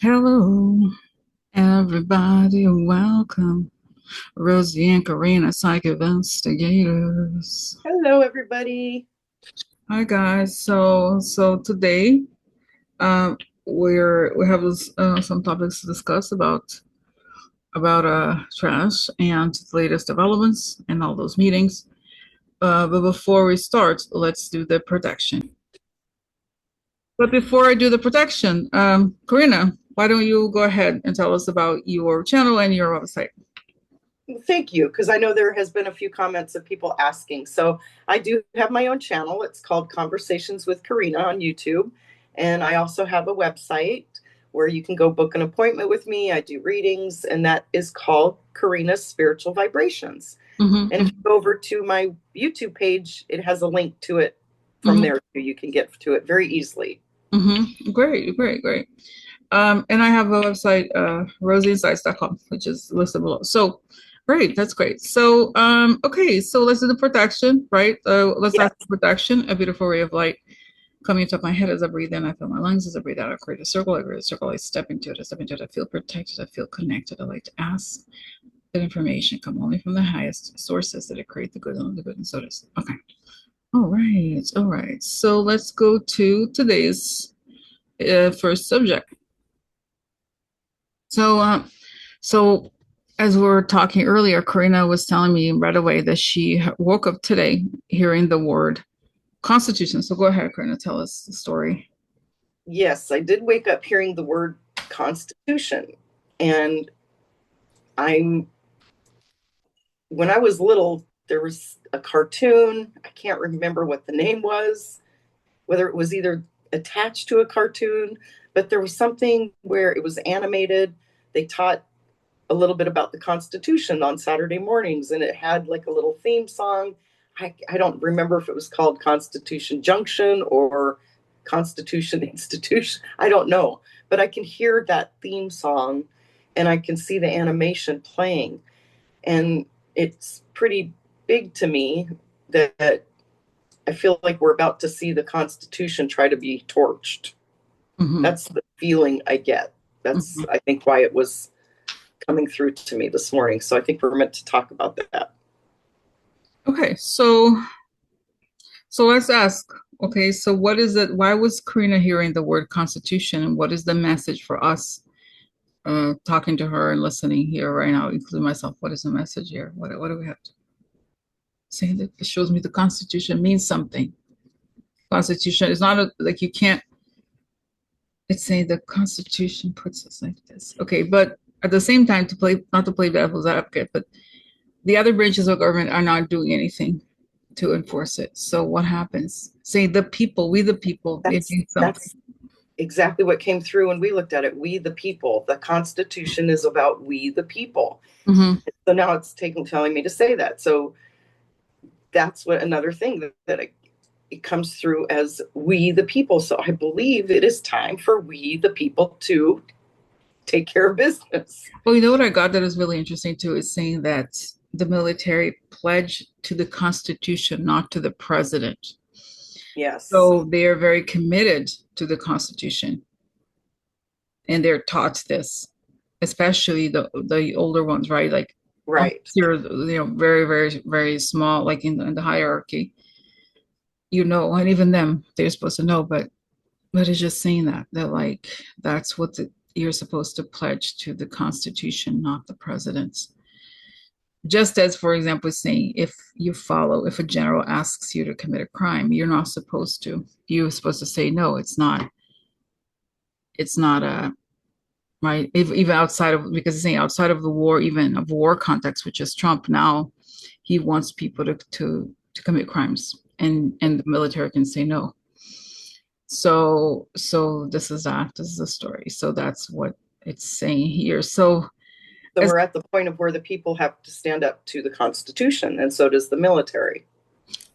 Hello, everybody. Welcome. Rosie and Corina, psych investigators. Hello, everybody. Hi, guys. So today, uh, we have some topics to discuss about trash and the latest developments and all those meetings. But before we start, let's do the protection. But before I do the protection, Corina, why don't you go ahead and tell us about your channel and your website? Thank you, because I know there has been a few comments of people asking. So I do have my own channel. It's called Conversations with Corina on YouTube. And I also have a website where you can go book an appointment with me. I do readings, and that is called Corina's Spiritual Vibrations. And if Mm-hmm. you go over to my YouTube page, it has a link to it from Mm-hmm. there. You can get to it very easily. Mm-hmm. Great, great, great. And I have a website, rosieinsights.com, which is listed below. So great, that's great. So okay, so let's do the protection, right? Let's Yeah. ask for protection, a beautiful ray of light coming into my head as I breathe in. I feel my lungs as I breathe out. I create a circle. I create a circle. I step into it. I step into it. I feel protected. I feel connected. I like to ask that information come only from the highest sources that I create the good and the good, and so does. Okay. All right. All right. So let's go to today's first subject. So, so as we were talking earlier, Karina was telling me right away that she woke up today hearing the word Constitution. So go ahead, Karina, tell us the story. Yes, I did wake up hearing the word Constitution. And I'm when I was little, there was a cartoon. I can't remember what the name was, whether it was either attached to a cartoon, but there was something where it was animated. They taught a little bit about the Constitution on Saturday mornings, and it had like a little theme song. I don't remember if it was called Constitution Junction or Constitution Institution. I don't know, but I can hear that theme song and I can see the animation playing. And it's pretty big to me that I feel like we're about to see the Constitution try to be torched. Mm-hmm. That's the feeling I get. That's, Mm-hmm. I think, why it was coming through to me this morning. So I think we're meant to talk about that. Okay, so let's ask. Okay, so what is it? Why was Karina hearing the word Constitution, and what is the message for us? Talking to her and listening here right now, including myself. What is the message here? What do we have to say? That it shows me the Constitution means something. Constitution is not like you can't. It's saying the Constitution puts us like this. Okay, but at the same time, to play not to play devil's advocate, but the other branches of government are not doing anything to enforce it. So what happens? Say the people, we the people, it That's means something. that's exactly what came through when we looked at it. We the people. The Constitution is about we the people. Mm-hmm. So now it's telling me to say that. So that's what another thing that it comes through as we the people. So I believe it is time for we the people to take care of business. Well, you know what I got that is really interesting too is saying that the military pledged to the Constitution, not to the president. Yes. So they are very committed to the Constitution, and they're taught this, especially the older ones, right? Like Right. you're very very very small, like in the hierarchy, and even them they're supposed to know, but it's just saying that like that's what you're supposed to pledge to the Constitution, not the president's. Just as, for example, saying if a general asks you to commit a crime, you're not supposed to. You're supposed to say no. It's not a right. If, even outside of because it's saying outside of the war, even of war context, which is Trump now, he wants people to commit crimes, and the military can say no. So this is that. This is the story. So that's what it's saying here. So So as we're at the point of where the people have to stand up to the Constitution, and so does the military.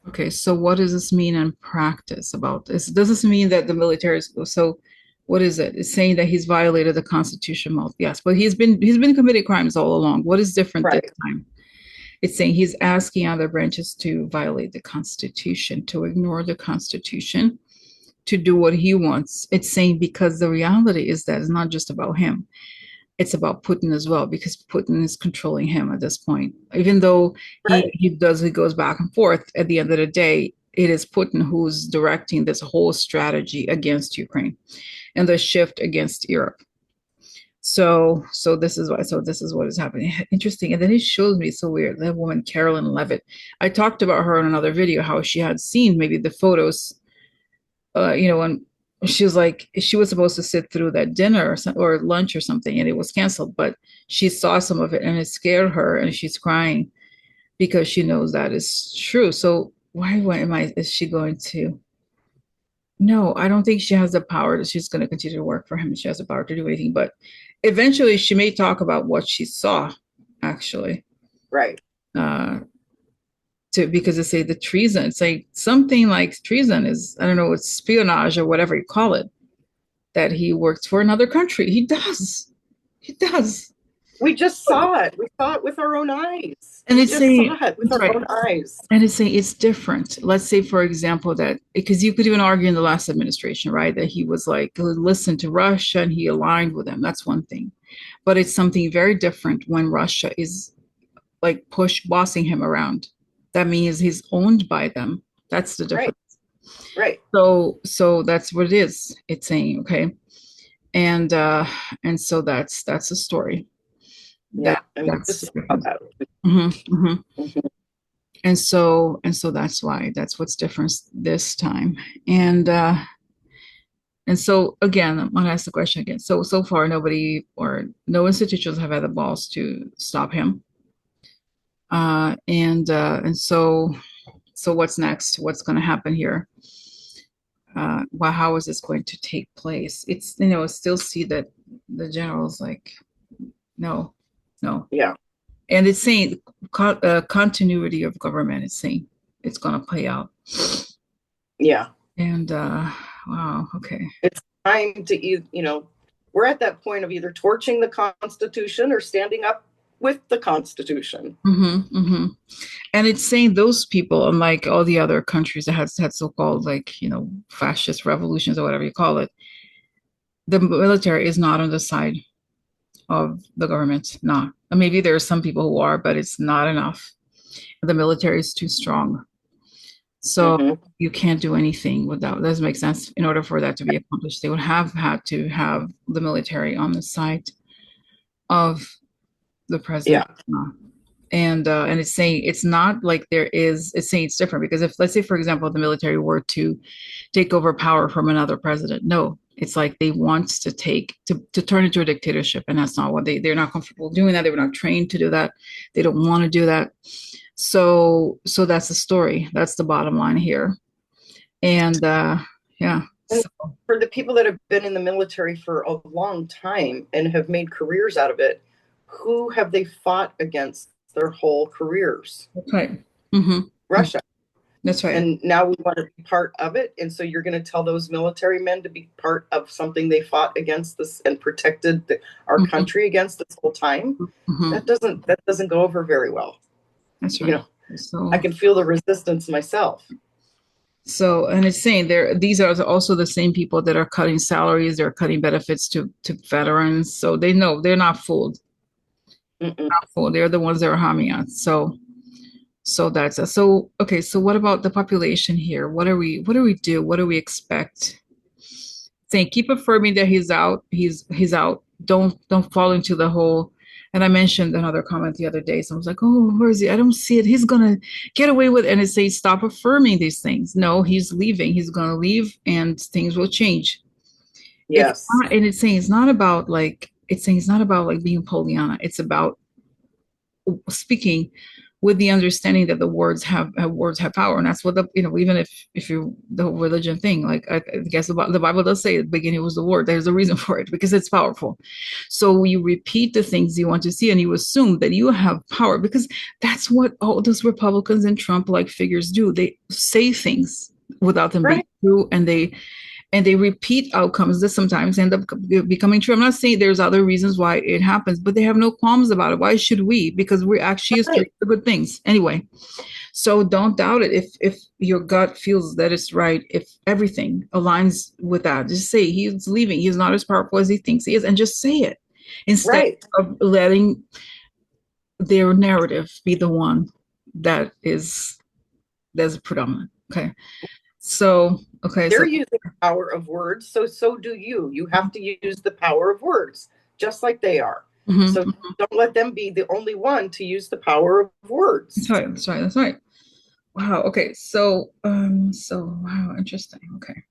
Okay, so what does this mean in practice about this? Does this mean that the military is so what is it? It's saying that he's violated the Constitution. Well, yes, but he's been committing crimes all along. What is different this Right. time? It's saying he's asking other branches to violate the Constitution, to ignore the Constitution, to do what he wants. It's saying because the reality is that it's not just about him. It's about Putin as well, because Putin is controlling him at this point. Even though Right. he goes back and forth, at the end of the day, it is Putin who's directing this whole strategy against Ukraine and the shift against Europe. So this is why. So this is what is happening. Interesting. And then he shows me, so weird, that woman Carolyn Levitt. I talked about her in another video, how she had seen maybe the photos. When she was like, she was supposed to sit through that dinner or lunch or something, and it was canceled. But she saw some of it, and it scared her, and she's crying because she knows that is true. So why is she going to? No, I don't think she has the power that she's going to continue to work for him. She has the power to do anything, but eventually she may talk about what she saw, actually. Right. Because they say the treason, it's like something like treason is, I don't know, it's espionage or whatever you call it, that he works for another country. He does. He does. We just saw it. We saw it with our own eyes. And we just saw it with our own eyes. And it's saying it's different. Let's say, for example, that because you could even argue in the last administration, right, that he was like, listen to Russia and he aligned with them. That's one thing. But it's something very different when Russia is like bossing him around. That means he's owned by them. That's the difference. Right. So that's what it is. It's saying, okay. And so that's the story. Yeah. This is about that. And so that's why, that's what's different this time. And so again, I'm gonna ask the question again. So far nobody or no institutions have had the balls to stop him. And so what's next? What's going to happen here? How is this going to take place? It's, still see that the general's like, no. Yeah. And it's saying continuity of government. It's saying it's going to play out. Yeah. And wow. Okay. It's time to, we're at that point of either torching the Constitution or standing up with the Constitution. And it's saying those people, unlike all the other countries that have had so-called fascist revolutions or whatever you call it, the military is not on the side of the government. Not. Maybe there are some people who are, but it's not enough. The military is too strong. So you can't do anything without, doesn't make sense. In order for that to be accomplished, they would have had to have the military on the side of the president. Yeah. And it's saying it's not like it's saying it's different, because if, let's say, for example, the military were to take over power from another president, no, it's like they want to turn into a dictatorship, and that's not what they're not comfortable doing that. They were not trained to do that. They don't want to do that. So that's the story. That's the bottom line here. And yeah. And for the people that have been in the military for a long time and have made careers out of it, who have they fought against their whole careers? Right. Russia. That's right. And now we want to be part of it. And so you're going to tell those military men to be part of something they fought against this and protected our country against this whole time. That doesn't go over very well. That's right. So I can feel the resistance myself. So, and it's saying these are also the same people that are cutting salaries, they're cutting benefits to veterans. So they know they're not fooled. Not fooled. They're the ones that are harming us. So that's so okay. So what about the population here? What do we do? What do we expect? Saying keep affirming that he's out. He's out. Don't fall into the whole. And I mentioned another comment the other day. So I was like, oh, where is he? I don't see it. He's gonna get away with it. And it says stop affirming these things. No, he's leaving. He's gonna leave, and things will change. Yes. And it's saying it's not about like being Pollyanna. It's about speaking with the understanding that the words have power, and that's what even if you the religion thing, like I guess the Bible does say at the beginning was the word. There's a reason for it, because it's powerful. So you repeat the things you want to see, and you assume that you have power, because that's what all those Republicans and Trump like figures do. They say things without them being true, and and they repeat outcomes that sometimes end up becoming true. I'm not saying there's other reasons why it happens, but they have no qualms about it. Why should we? Because we're actually used to the good things anyway. So don't doubt it. If your gut feels that it's right, if everything aligns with that, just say he's leaving. He's not as powerful as he thinks he is, and just say it instead of letting their narrative be the one that is that's predominant. Okay. So they're using the power of words, so do you. You have to use the power of words, just like they are. So don't let them be the only one to use the power of words. That's right. Wow. Okay. So wow, interesting. Okay.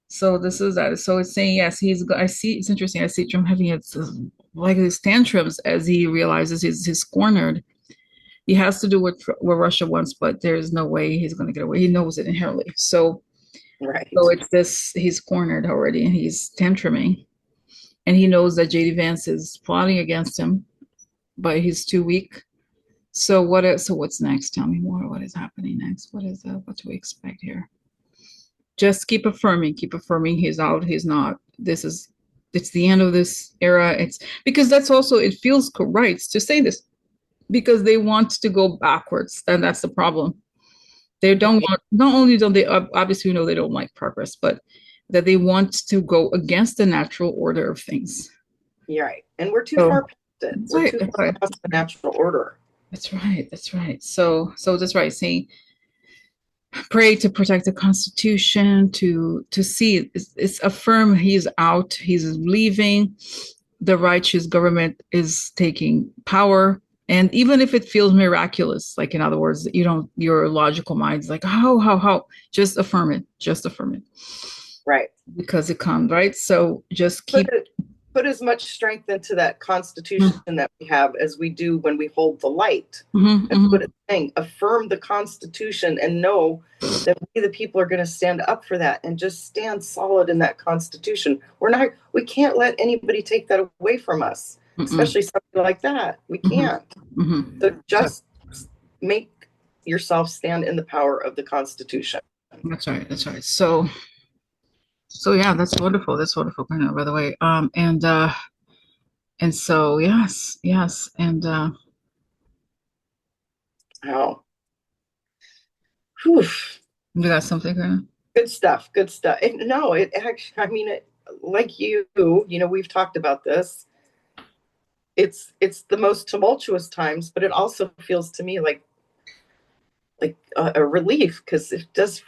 So this is that. So it's saying yes. I see. It's interesting. I see Trump having like his tantrums as he realizes he's cornered. He has to do what Russia wants, but there's no way he's going to get away. He knows it inherently. So it's this. He's cornered already, and he's tantruming, and he knows that JD Vance is plotting against him, but he's too weak. So what's next? Tell me more. What is happening next? What do we expect here? Just keep affirming he's out, he's not. It's the end of this era. It's because that's also, it feels right to say this because they want to go backwards, and that's the problem. They don't want, not only don't they, obviously, they don't like progress, but that they want to go against the natural order of things. You're right. And we're too far past it. We're too far past the natural order. That's right. So that's right. Saying, pray to protect the Constitution, to see it's affirm he's out, he's leaving, the righteous government is taking power. And even if it feels miraculous, like in other words, your logical mind's like, how, just affirm it. Right. Because it comes, right? So just put as much strength into that Constitution that we have as we do when we hold the light. That's what it's saying. Affirm the Constitution and know that we, the people, are going to stand up for that and just stand solid in that Constitution. We can't let anybody take that away from us, especially something like that. We can't. So just make yourself stand in the power of the Constitution. That's right. So yeah, that's wonderful. Corina, by the way. And so yes, and oh, whew. You got something, Corina? Good stuff. No, it actually, I mean, like we've talked about this. It's the most tumultuous times, but it also feels to me like a relief, because it does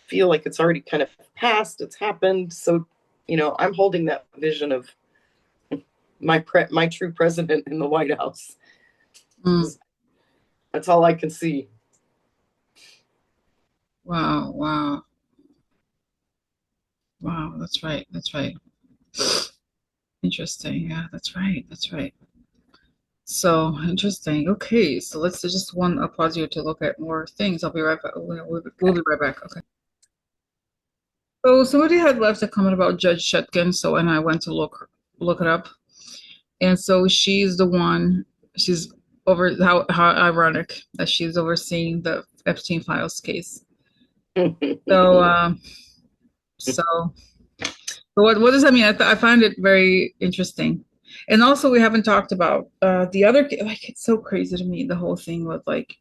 feel like it's already kind of passed. It's happened. So, I'm holding that vision of my true president in the White House. That's all I can see. Wow. That's right. Interesting. Yeah, that's right. So interesting. Okay, so let's just I'll pause here to look at more things. I'll be right back. We'll be right back. Okay. So somebody had left a comment about Judge Chutkan, and I went to look it up. And so she's the one, she's over, how ironic that she's overseeing the Epstein Files case. So what does that mean? I find it very interesting. And also, we haven't talked about the other, like, it's so crazy to me, the whole thing with like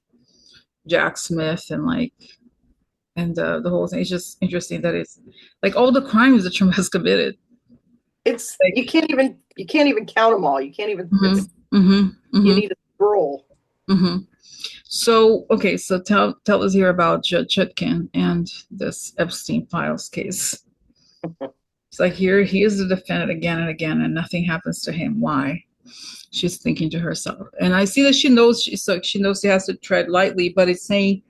Jack Smith and the whole thing. It's just interesting that it's like all the crimes that Trump has committed. It's like, you can't even count them all. You can't even. You need a scroll. So okay, so tell us here about Judge Chutkan and this Epstein Files case. It's like here he is the defendant again and again, and nothing happens to him. Why? She's thinking to herself, and I see that she knows she has to tread lightly, but it's saying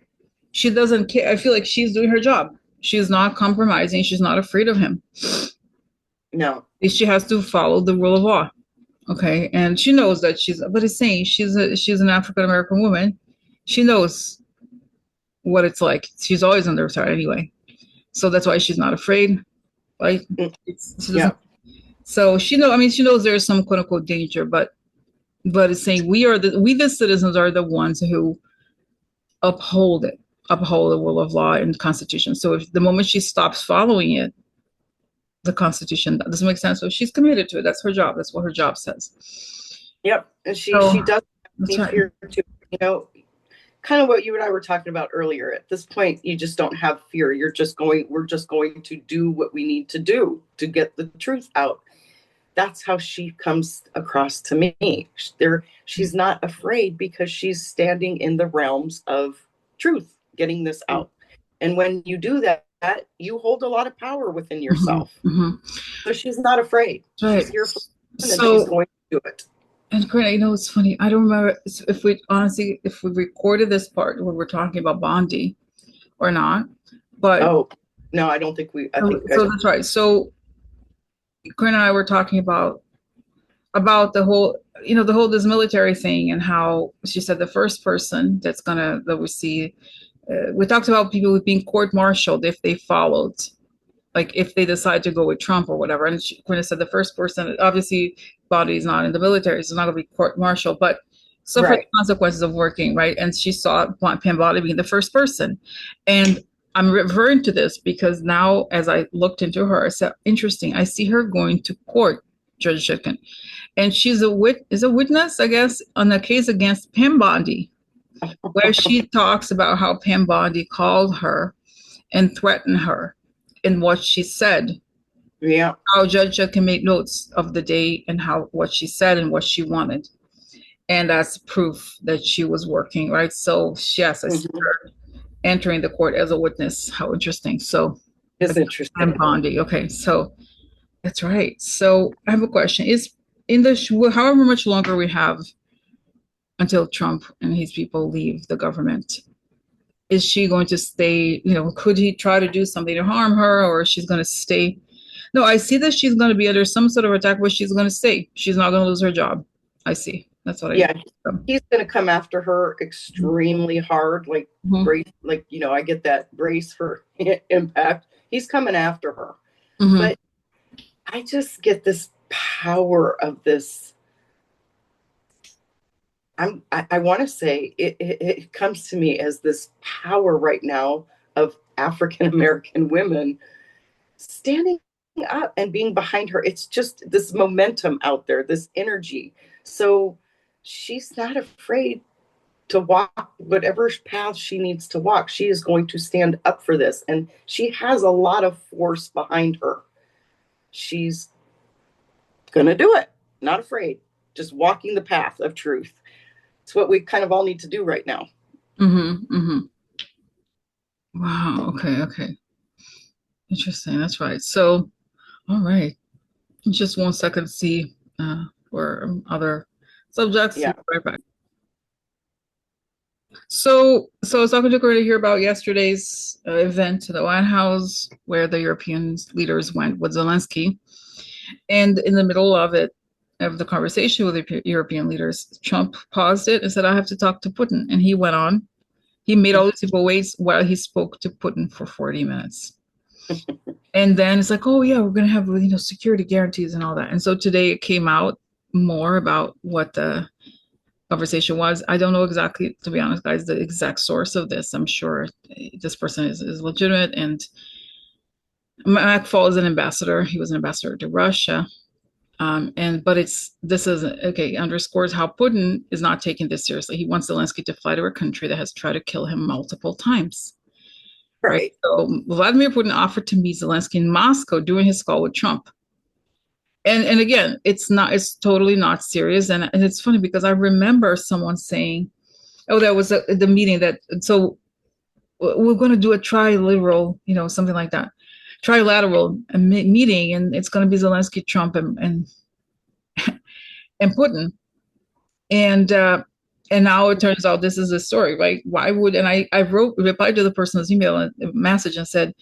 she doesn't care. I feel like she's doing her job. She's not compromising. She's not afraid of him. No. She has to follow the rule of law. Okay. And she knows that but it's saying she's an African American woman. She knows what it's like. She's always under attack anyway. So that's why she's not afraid. Like, so she knows there's some quote unquote danger, but it's saying we the citizens are the ones who uphold the rule of law and the Constitution. So if the moment she stops following it, the Constitution. That doesn't make sense. So she's committed to it. That's her job. That's what her job says. Yep. And she So does have that's any right. fear too. You know, kind of what you and I were talking about earlier. At this point, you just don't have fear. We're just going to do what we need to do to get the truth out. That's how she comes across to me. She's not afraid because she's standing in the realms of truth, getting this out. And when you do that, you hold a lot of power within yourself. So she's not afraid. Right. She's here for it, and So, she's going to do it. and Corina, you know, it's funny. I don't remember if we honestly, if we recorded this part where we're talking about Bondi or not, but Oh, no, I don't think we, I think so that's right. So Corina and I were talking about the whole, you know, the whole this military thing and how she said the first person that we see. We talked about people being court-martialed if they followed, like if they decide to go with Trump or whatever. And Corina said the first person, obviously, Bondi is not in the military, so it's not going to be court-martialed, but suffer right. the consequences of working, right? And she saw Pam Bondi being the first person, and I'm referring to this because now, as I looked into her, I said, interesting. I see her going to court, Judge Chutkan, and she's a witness, I guess, on a case against Pam Bondi, where she talks about how Pam Bondi called her and threatened her and what she said. Yeah. How Judge can make notes of the day and what she said and what she wanted. And that's proof that she was working, right? So yes, I see her entering the court as a witness. How interesting. So it's interesting. Pam Bondi. Okay, so that's right. So I have a question. Is in the however much longer we have until Trump and his people leave the government, is she going to stay? You know, could he try to do something to harm her, or she's going to stay? No, I see that she's going to be under some sort of attack, but she's going to stay. She's not going to lose her job. I see. That's what yeah, he's going to come after her extremely hard, like brace, like, you know, I get that brace for impact. He's coming after her. But I just get this power of this. I want to say it comes to me as this power right now of African American women standing up and being behind her. It's just this momentum out there, this energy. So she's not afraid to walk whatever path she needs to walk. She is going to stand up for this. And she has a lot of force behind her. She's going to do it. Not afraid. Just walking the path of truth. It's what we kind of all need to do right now. Wow. Okay. Interesting. That's right. So, all right. Just 1 second to see for other subjects. Yeah. Right back. So I was talking to Corina here about yesterday's event to the White House where the European leaders went with Zelenskyy. And in the middle of the conversation with the European leaders, Trump paused it and said, I have to talk to Putin. And he went on. He made all these people wait while he spoke to Putin for 40 minutes. And then it's like, oh yeah, we're going to have, you know, security guarantees and all that. And so today it came out more about what the conversation was. I don't know exactly, to be honest, guys, the exact source of this. I'm sure this person is legitimate. And Mac Fall is an ambassador. He was an ambassador to Russia. This is underscores how Putin is not taking this seriously. He wants Zelenskyy to fly to a country that has tried to kill him multiple times. Right. So Vladimir Putin offered to meet Zelenskyy in Moscow during his call with Trump. And again, it's totally not serious. And it's funny because I remember someone saying, oh, that was the meeting so we're going to do a trilateral, you know, something like that. Trilateral meeting, and it's going to be Zelenskyy, Trump, and Putin, and now it turns out this is a story, right? Why would? And I replied to the person's email message and said,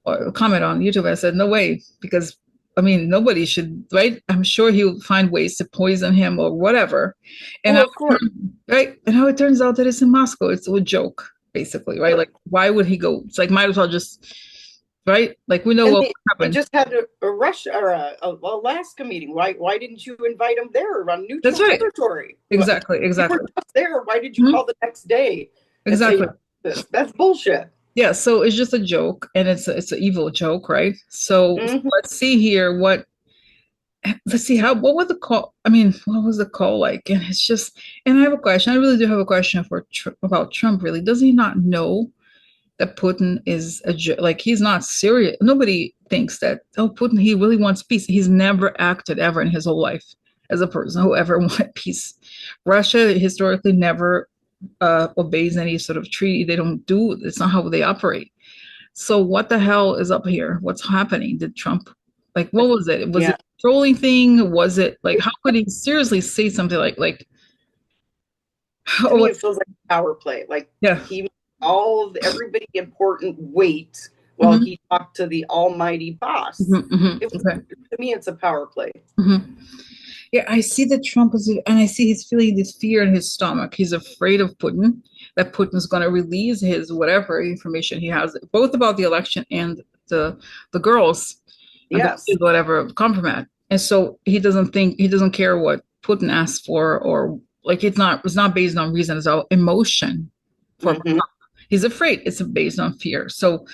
or comment on YouTube. I said, no way, because I mean, nobody should, right? I'm sure he'll find ways to poison him or whatever. And of course, right? And how it turns out that it's in Moscow. It's a joke, basically, right? Like, why would he go? It's like, might as well just. Right? Like we know what happened. They just had a Russia or a Alaska meeting. Why didn't you invite them there on neutral territory? Exactly. You were just there. Why did you call the next day? Exactly. That's bullshit. Yeah, so it's just a joke, and it's an evil joke, right? So Hmm. let's see here. Let's see how. What was the call? I mean, what was the call like? And it's just. And I have a question. I really do have a question for about Trump. Really, does he not know that Putin is like he's not serious? Nobody thinks that. Oh, Putin, he really wants peace. He's never acted ever in his whole life as a person who ever wanted peace. Russia historically never obeys any sort of treaty. They don't do. It's not how they operate. So what the hell is up here? What's happening? Did Trump, like, what was it? Was it Yeah. a trolling thing? Was it like, how could he seriously say something like, To oh, me, it feels like a power play. Like yeah, he made all of everybody important wait while hmm he talked to the almighty boss. okay, To me, it's a power play. hmm yeah, I see that Trump is, and I see he's feeling this fear in his stomach. He's afraid of Putin, that Putin's going to release his whatever information he has, both about the election and the girls and Yes. whatever compromise. And so he doesn't care what Putin asks for, or like it's not based on reason, it's all emotion for Hmm. he's afraid. It's based on fear. So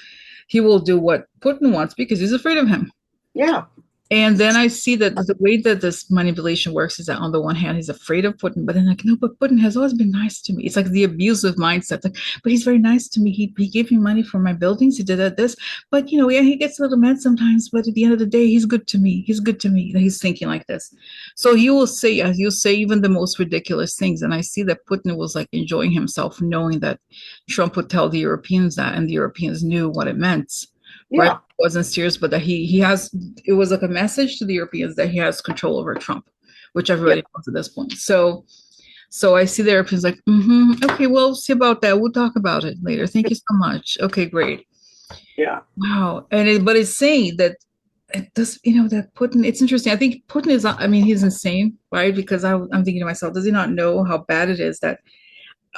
he will do what Putin wants because he's afraid of him. Yeah. And then I see that the way that this manipulation works is that on the one hand, he's afraid of Putin, but then like, no, but Putin has always been nice to me. It's like the abusive mindset. Like, but he's very nice to me. He gave me money for my buildings. He did that, this, but yeah, he gets a little mad sometimes. But at the end of the day, he's good to me. He's good to me. He's thinking like this. So he will say, as you say, even the most ridiculous things. And I see that Putin was like enjoying himself, knowing that Trump would tell the Europeans that, and the Europeans knew what it meant, right? Yeah. Wasn't serious, but that he has, it was like a message to the Europeans that he has control over Trump, which everybody Yep. knows at this point. So I see the Europeans like, okay, we'll see about that. We'll talk about it later. Thank you so much. Okay, great. Yeah. Wow. But it's saying that it does, that Putin, it's interesting. I think Putin is, I mean, he's insane, right? Because I'm thinking to myself, does he not know how bad it is that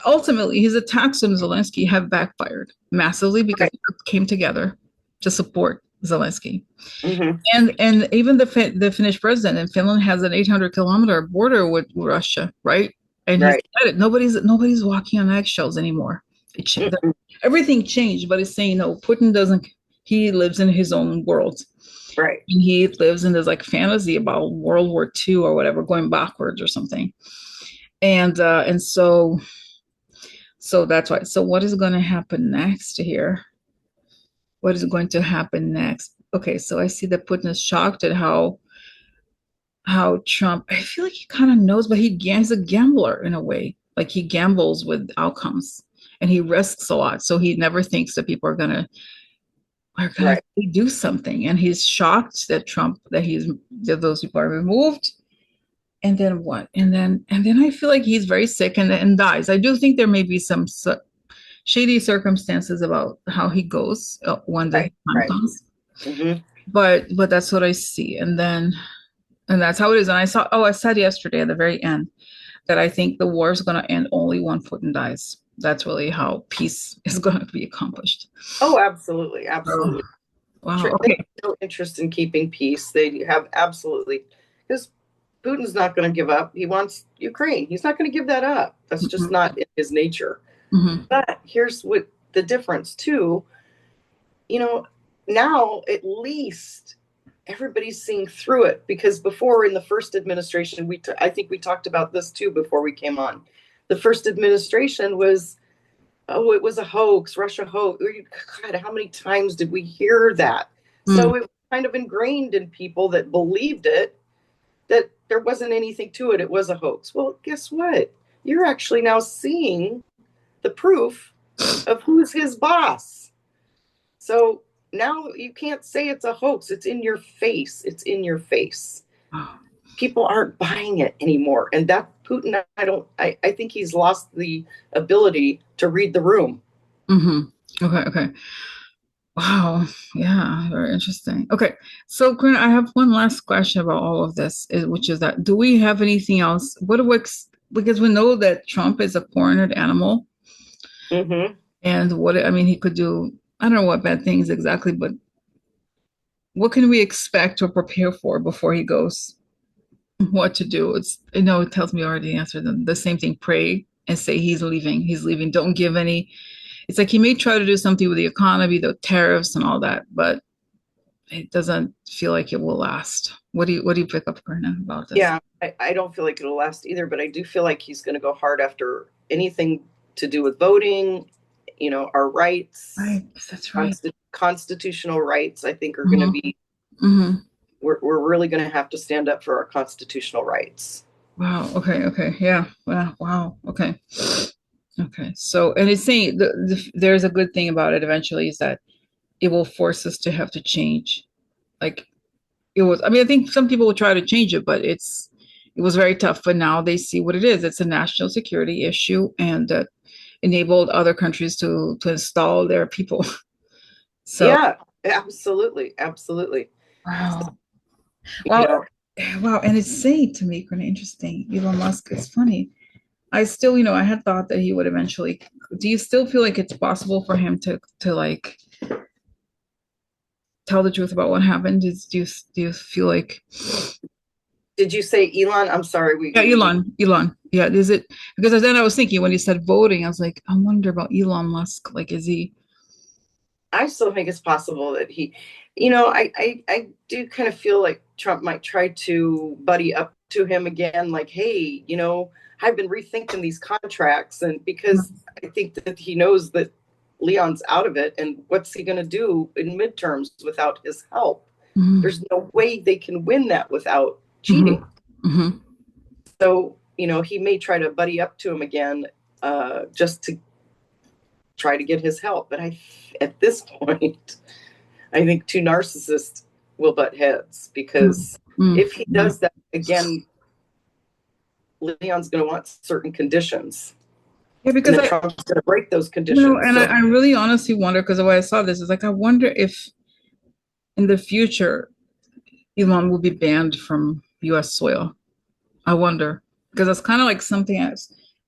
ultimately his attacks on Zelensky have backfired massively because Right. Europe came together to support Zelensky. Hmm. And even the Finnish president in Finland has an 800-kilometer border with Russia, right? And he Right. said it. Nobody's walking on eggshells anymore. Mm-mm. Everything changed, but it's saying no. Putin doesn't. He lives in his own world, Right. and he lives in this like fantasy about World War II or whatever, going backwards or something. And so that's why. So what is going to happen next here? What is going to happen next? Okay, so I see that Putin is shocked at how Trump, I feel like he kind of knows, but he's a gambler in a way. Like he gambles with outcomes and he risks a lot. So he never thinks that people are gonna Right. do something. And he's shocked that that those people are removed. And then what? And then I feel like he's very sick and dies. I do think there may be some shady circumstances about how he goes when the Right. time Right. comes. Hmm. But that's what I see. And that's how it is. And I said yesterday at the very end that I think the war is going to end only when Putin dies. That's really how peace is going to be accomplished. Oh, absolutely. So, Absolutely. wow. Sure. They Okay. have no interest in keeping peace. They have absolutely, because Putin's not going to give up. He wants Ukraine. He's not going to give that up. That's just Mm-hmm. not in his nature. Mm-hmm. But here's what the difference too. You know, now at least everybody's seeing through it, because before in the first administration, I think we talked about this too before we came on. The first administration was, oh, it was a hoax, Russia hoax. God, how many times did we hear that? Mm-hmm. So it was kind of ingrained in people that believed it, that there wasn't anything to it. It was a hoax. Well, guess what? You're actually now seeing the proof of who's his boss. So now you can't say it's a hoax. It's in your face. It's in your face. People aren't buying it anymore. And that Putin, I think he's lost the ability to read the room. Mm-hmm. Okay. Okay. Wow. Yeah. Very interesting. Okay. So, Corinne, I have one last question about all of this, which is that do we have anything else? Because we know that Trump is a cornered animal, Mm-hmm. and I mean, he could do, I don't know what bad things exactly, but what can we expect or prepare for before he goes? What to do? It tells me already the answer. The same thing. Pray and say he's leaving. He's leaving. Don't give any. it's like he may try to do something with the economy, the tariffs and all that, but it doesn't feel like it will last. What do you pick up, Corina, about this? Yeah, I don't feel like it'll last either, but I do feel like he's going to go hard after anything to do with voting, our rights, Right, that's right. constitutional rights, I think are going to Mm-hmm. be, Mm-hmm. we're really going to have to stand up for our constitutional rights. Wow. Okay. Okay. Yeah. Wow. Wow. Okay. Okay. So, and it's saying there's a good thing about it eventually is that it will force us to have to change. Like it was, I mean, I think some people will try to change it, but it was very tough. But now they see what it is. It's a national security issue and enabled other countries to install their people. So, Yeah, absolutely. Absolutely. wow. You Well, know, wow. And it's saying to me, kind of interesting. Elon Musk is funny. I still, I had thought that he would eventually. Do you still feel like it's possible for him to like tell the truth about what happened? Do you feel like, did you say Elon? I'm sorry, yeah, we Elon, yeah, is it because then I was thinking when you said voting, I was like, I wonder about Elon Musk. Like, is he? I still think it's possible that I do kind of feel like Trump might try to buddy up to him again, like, hey, I've been rethinking these contracts, and because I think that he knows that Leon's out of it, and what's he going to do in midterms without his help? Mhm, There's no way they can win that without cheating. mhm, mhm. So, he may try to buddy up to him again, just to try to get his help. But at this point, I think two narcissists will butt heads, Mhm, because mhm, if he mhm. does that again, Leon's going to want certain conditions, Yeah, and because then Trump's going to break those and conditions. I, So I really honestly wonder because the way I saw this is like I wonder if in the future Elon will be banned from U.S. soil. I wonder because that's kind of like something I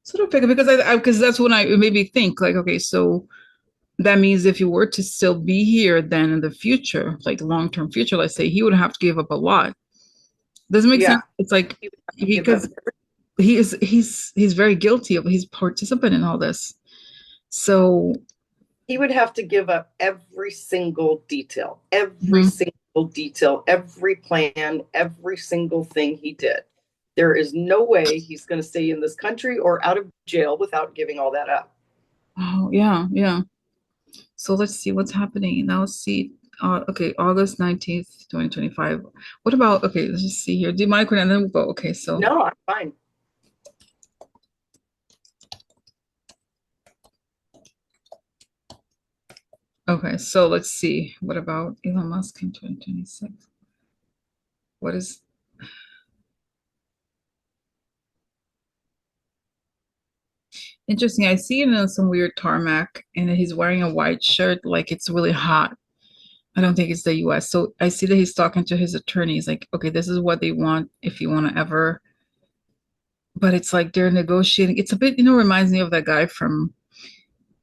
sort of pick up because because that's when it made me think like, okay, so that means if you were to still be here, then in the future, like long term future, let's say, he would have to give up a lot. Doesn't make yeah, sense. It's like he would have to give up. because he's very guilty of he's participant in all this. So He would have to give up every mhm, single detail, every plan, every single thing he did. There is no way he's going to stay in this country or out of jail without giving all that up. oh yeah, yeah. So let's see what's happening now. Let's see. Okay, August 19th, 2025. What about, okay, let's just see here. Do you mind, and then we'll go. Okay, so, No, I'm fine. okay, so let's see. What about Elon Musk in 2026? What is interesting? I see it in some weird tarmac, and he's wearing a white shirt, like it's really hot. I don't think it's the US. So I see that he's talking to his attorneys, like, okay, this is what they want if you want to ever, but it's like they're negotiating. It's a bit, reminds me of that guy from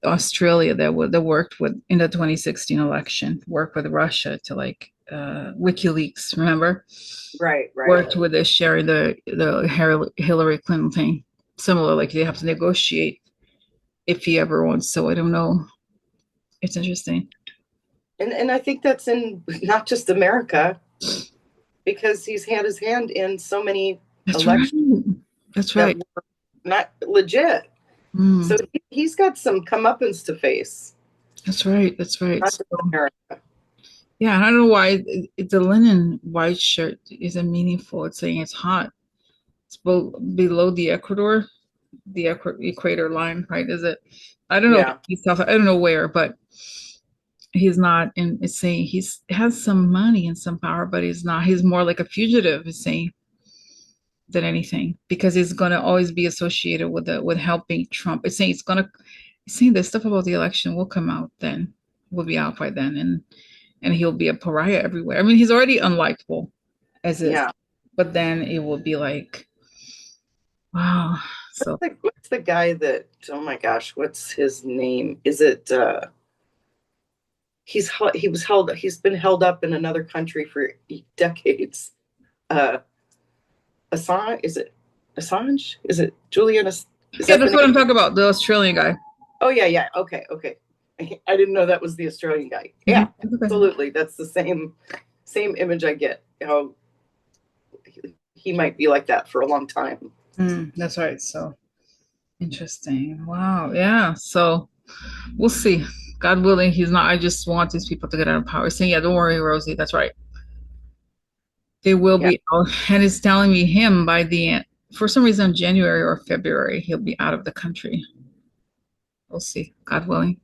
Australia that worked with in the 2016 election, worked with Russia to like WikiLeaks. Remember, Right, right. worked with this sharing the Hillary Clinton thing. Similar, like they have to negotiate if he ever wants. So I don't know. It's interesting. And I think that's in not just America, because he's had his hand in so many That's right. elections That's that right. were not legit. Mm, So he's got some comeuppance to face, that's right. That's right. not So, just America. yeah, and I don't know why the linen white shirt isn't meaningful. It's saying it's hot. It's below the equator line, right? Is it? I don't know. Yeah, He's South. I don't know where, but he's not. And it's saying he's has some money and some power, but he's not. He's more like a fugitive. It's saying than anything because he's going to always be associated with helping Trump. It's saying it's saying the stuff about the election will come out then, will be out by then, and he'll be a pariah everywhere. I mean, he's already unlikable as is, yeah. but then it will be like, wow. So What's the guy that? Oh my gosh, what's his name? Is it? He's been held up in another country for decades. Uh, Assange? Is it Assange? Is it Julian? Is yeah, that the that's what name? I'm talking about. The Australian guy. Oh yeah, yeah. Okay, okay. I didn't know that was the Australian guy. Yeah, Okay. absolutely. That's the same image I get. How he might be like that for a long time. That's right. So interesting. Wow. Yeah. So we'll see. God willing, he's not. I just want these people to get out of power. Saying, yeah, don't worry, Rosie. That's right. They will Yeah, be out. And it's telling me him by the end. For some reason, January or February, he'll be out of the country. We'll see. God willing.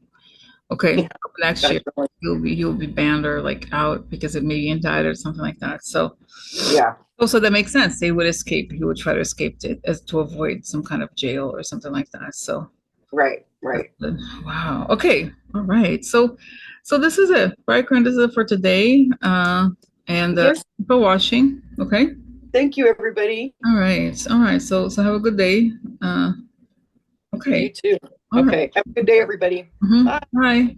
Okay. yeah, Next year, definitely. he'll be banned or like out because it may be indicted or something like that. So Yeah, also that makes sense. They would escape. He would try to escape it as to avoid some kind of jail or something like that. So right, that's right. good. Wow. Okay. All right. So this is it, right, Corinne? This is it for today. And Yes, for watching. Okay. thank you, everybody. All right. All right. So have a good day. Uh, You okay. too. All right. Okay, have a good day, everybody. Mm-hmm. Bye. Bye.